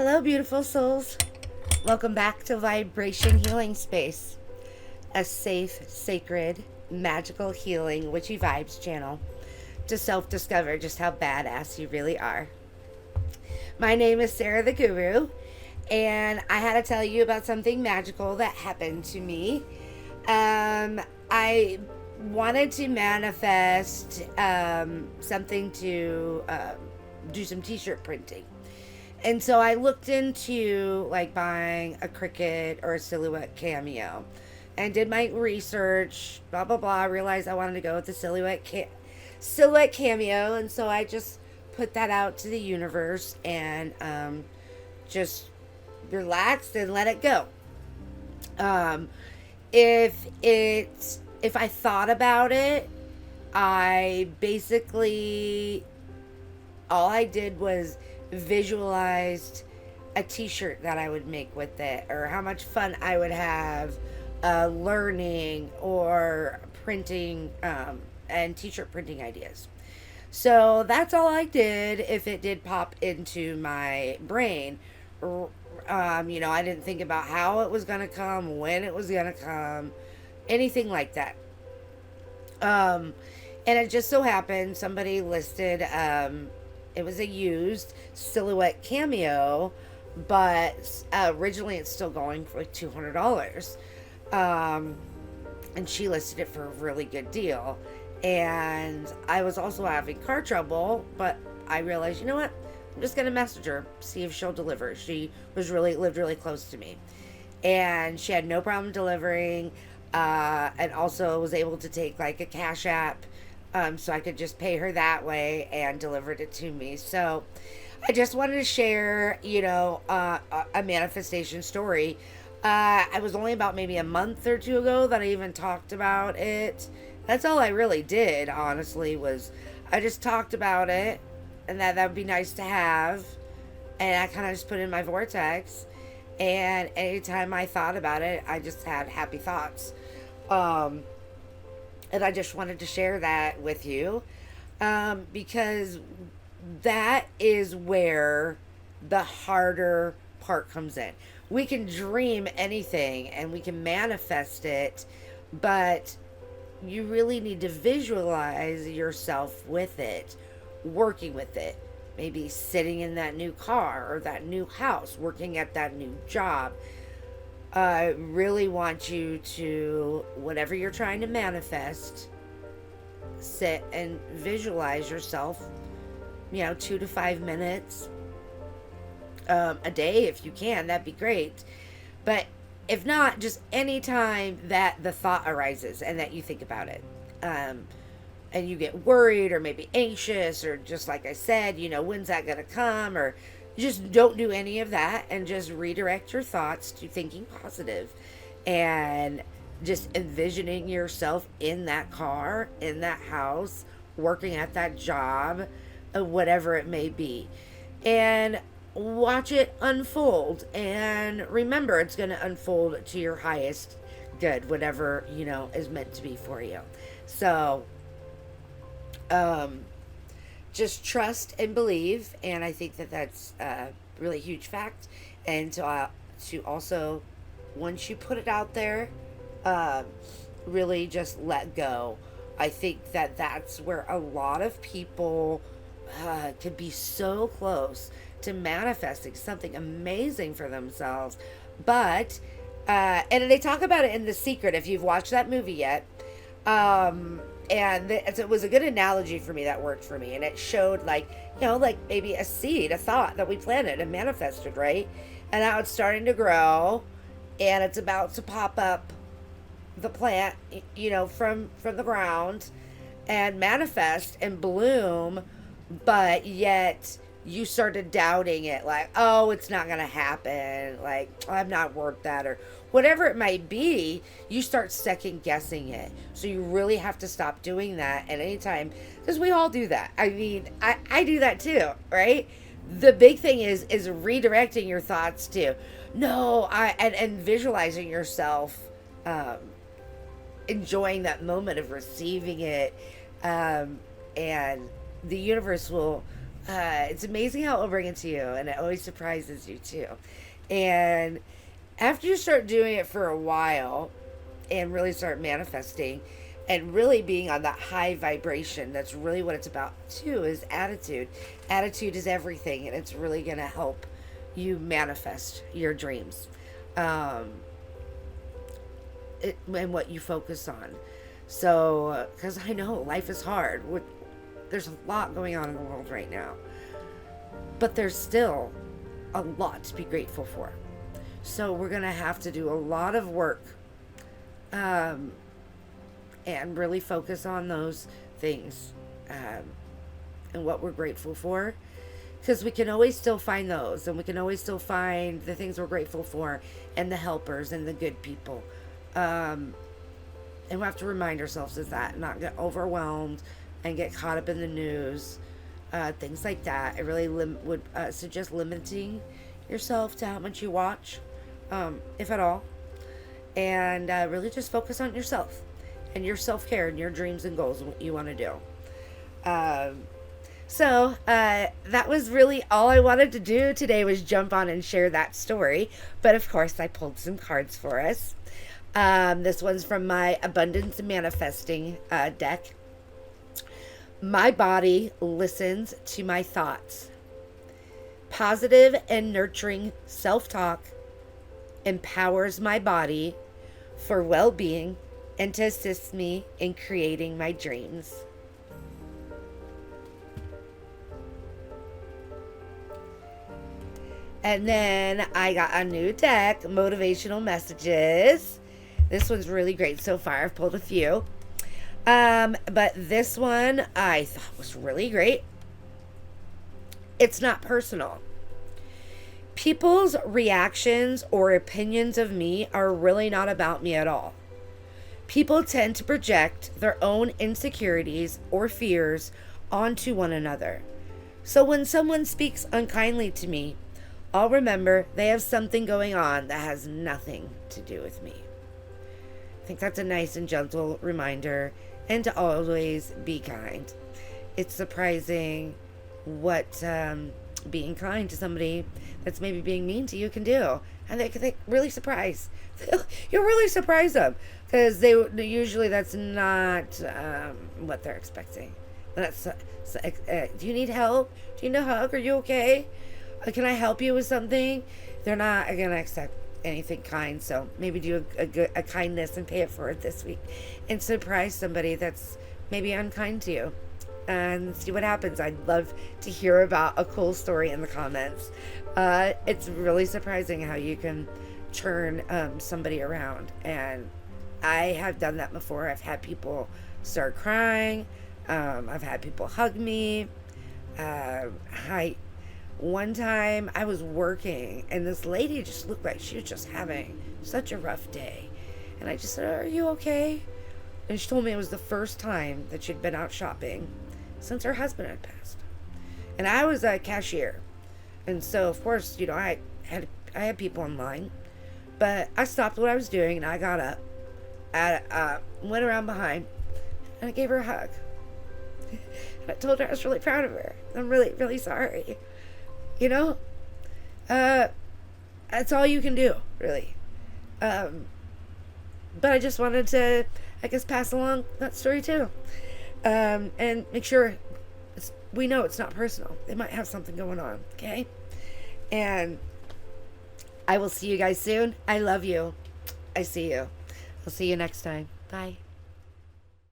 Hello, beautiful souls. Welcome back to Vibration Healing Space, a safe, sacred, magical healing witchy vibes channel to self discover just how badass you really are. My name is Sarah the Guru, and I had to tell you about something magical that happened to me. I wanted to manifest something to do some t shirt printing. And so I looked into like buying a Cricut or a Silhouette Cameo and did my research, blah, blah, blah. I realized I wanted to go with the Silhouette Cameo. And so I just put that out to the universe and just relaxed and let it go. If I thought about it, I basically, all I did was visualized a t-shirt that I would make with it, or how much fun I would have learning or printing and t-shirt printing ideas. So that's all I did. If it did pop into my brain, I didn't think about how it was going to come, when it was going to come, anything like that. And it just so happened somebody listed it was a used Silhouette Cameo, but originally it's still going for like $200. And she listed it for a really good deal. And I was also having car trouble, but I realized, you know what? I'm just gonna message her, see if she'll deliver. She lived really close to me, and she had no problem delivering. And also was able to take like a Cash App. So I could just pay her that way and delivered it to me. So I just wanted to share, a manifestation story. I was only about maybe a month or two ago that I even talked about it. That's all I really did, honestly, was I just talked about it and that would be nice to have. And I kind of just put it in my vortex. And anytime I thought about it, I just had happy thoughts. And I just wanted to share that with you because that is where the harder part comes in. We can dream anything and we can manifest it, but you really need to visualize yourself with it, working with it. Maybe sitting in that new car or that new house, working at that new job. I really want you to, whatever you're trying to manifest, sit and visualize yourself, 2 to 5 minutes a day if you can. That'd be great. But if not, just any time that the thought arises and that you think about it. And you get worried or maybe anxious or just like I said, when's that going to come? Or just don't do any of that and just redirect your thoughts to thinking positive and just envisioning yourself in that car, in that house, working at that job, whatever it may be. And watch it unfold. And remember, it's going to unfold to your highest good, whatever, is meant to be for you. So, just trust and believe, and I think that that's a really huge fact. And to also, once you put it out there, really just let go. I think that that's where a lot of people could be so close to manifesting something amazing for themselves. But and they talk about it in The Secret, if you've watched that movie yet. And it was a good analogy for me that worked for me, and it showed like maybe a seed, a thought that we planted and manifested, right? And now it's starting to grow, and it's about to pop up the plant, from the ground and manifest and bloom. But yet you started doubting it, like, oh, it's not gonna happen, like, I'm not worth that, or whatever it might be. You start second guessing it. So you really have to stop doing that at any time, because we all do that. I mean, I do that too, right? The big thing is redirecting your thoughts to and visualizing yourself enjoying that moment of receiving it, and the universe will It's amazing how it'll bring it to you, and it always surprises you too. And after you start doing it for a while and really start manifesting and really being on that high vibration, that's really what it's about too, is attitude. Attitude is everything, and it's really going to help you manifest your dreams. Um, and what you focus on. So, because I know life is hard. There's a lot going on in the world right now. But there's still a lot to be grateful for. So, we're going to have to do a lot of work um, and really focus on those things and what we're grateful for. Because we can always still find those, and we can always still find the things we're grateful for, and the helpers and the good people. And we have to remind ourselves of that, not get overwhelmed and get caught up in the news, things like that. I really would suggest limiting yourself to how much you watch, if at all, and really just focus on yourself and your self-care and your dreams and goals and what you want to do. So that was really all I wanted to do today, was jump on and share that story. But of course, I pulled some cards for us. This one's from my Abundance Manifesting deck. My body listens to my thoughts. Positive and nurturing self-talk empowers my body for well-being and to assist me in creating my dreams. And then I got a new deck, Motivational Messages. This one's really great so far. I've pulled a few. But this one I thought was really great. It's not personal. People's reactions or opinions of me are really not about me at all. People tend to project their own insecurities or fears onto one another. So when someone speaks unkindly to me, I'll remember they have something going on that has nothing to do with me. I think that's a nice and gentle reminder, and to always be kind. It's surprising what being kind to somebody that's maybe being mean to you can do. And they really surprise. You'll really surprise them, because usually that's not what they're expecting. That's do you need help? Do you need a hug? Are you okay? Can I help you with something? They're not going to accept anything kind. So maybe do a kindness and pay it forward this week, and surprise somebody that's maybe unkind to you, and see what happens. I'd love to hear about a cool story in the comments. It's really surprising how you can turn somebody around, and I have done that before. I've had people start crying. I've had people hug me. One time I was working, and this lady just looked like she was just having such a rough day. And I just said, "Are you okay?" And she told me it was the first time that she'd been out shopping since her husband had passed. And I was a cashier. And so, of course, I had people in line. But I stopped what I was doing, and I got up. I went around behind, and I gave her a hug. And I told her I was really proud of her. I'm really, really sorry. That's all you can do, really. But I just wanted to, I guess, pass along that story too. And make sure we know it's not personal. They might have something going on, okay? And I will see you guys soon. I love you. I see you. I'll see you next time. Bye.